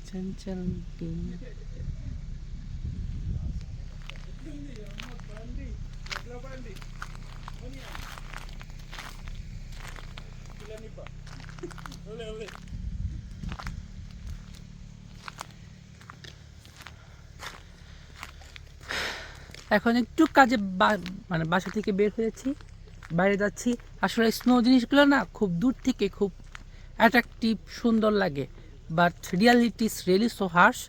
चंचल team এখন একটু কাজে মানে বাসা থেকে বের হয়েছি, বাইরে যাচ্ছি। আসলে স্নো জিনিসগুলো না খুব দূর থেকে খুব অ্যাট্রাকটিভ, সুন্দর লাগে, but reality is really so harsh.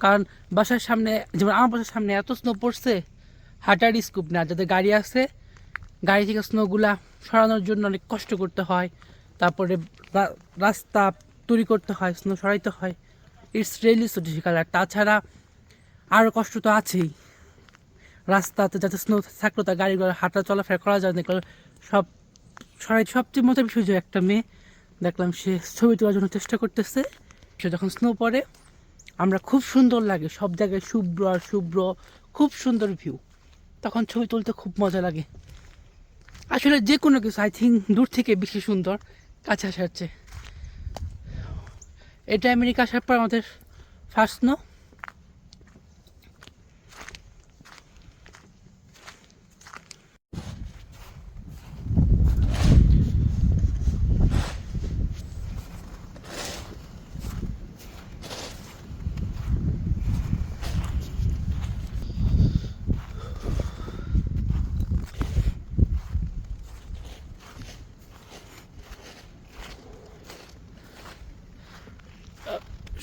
কারণ বাসার সামনে, যেমন আমার বাসার সামনে এত স্নো পড়ছে, হাঁটার স্কোপ না। যাদের গাড়ি আছে, গাড়ি থেকে স্নোগুলা সরানোর জন্য অনেক কষ্ট করতে হয়, তারপরে রাস্তা তৈরি করতে হয়, স্নো সরাইতে হয়। It's really so difficult. আর তাছাড়া আরও কষ্ট তো আছেই, রাস্তাতে যাতে স্নো থাকলো তার গাড়িগুলো হাঁটা চলাফেরা করা যায় না। সব সবচেয়ে মজার বিষয় যে একটা মেয়ে দেখলাম সে ছবি তোলার জন্য চেষ্টা করতেছে। সে যখন স্নো পড়ে আমরা খুব সুন্দর লাগে, সব জায়গায় শুভ্র আর শুভ্র, খুব সুন্দর ভিউ, তখন ছবি তুলতে খুব মজা লাগে। আসলে যে কোনো কিছু আই থিঙ্ক দূর থেকে বেশি সুন্দর কাছে আসার চেয়ে। এটা আমেরিকা আসার পর আমাদের ফার্স্ট স্নো।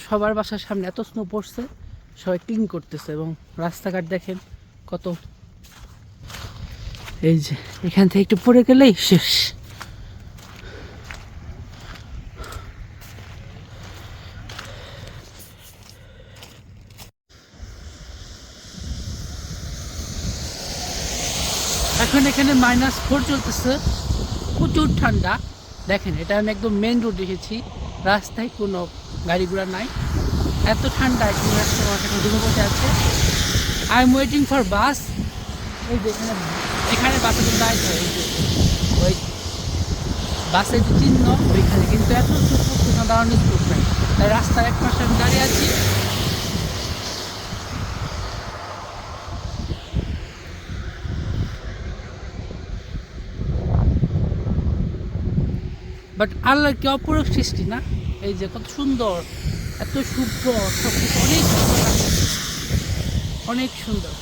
সবার বাসার সামনে এত স্নো পড়ছে, সবাই ক্লিন করতেছে। এবং রাস্তাঘাট দেখেন কত, এই যে এখান থেকে একটু পড়ে গেলেই শেষ। এখন এখানে -4 চলতেছে, প্রচুর ঠান্ডা। দেখেন, এটা আমি একদম মেন রোড এসেছি, রাস্তায় কোনো গাড়ি ঘোড়া নাই, এত ঠান্ডা। এখন রাস্তা ডুবে বসে আছে। আই এম ওয়েটিং ফর বাস। এই যে এখানে বাসের জন্য দাঁড়াইতে হয়, ওই বাসের যে চিহ্ন ওইখানে, কিন্তু এত দাঁড়ানোর স্কোপ নাই, তাই রাস্তার এক পাশে আমি দাঁড়িয়ে আছি। বাট আল্লাহ কি অপরূপ সৃষ্টি না, এই যে কত সুন্দর, এত শুভ্র, সব কিছু অনেক সুন্দর, অনেক সুন্দর।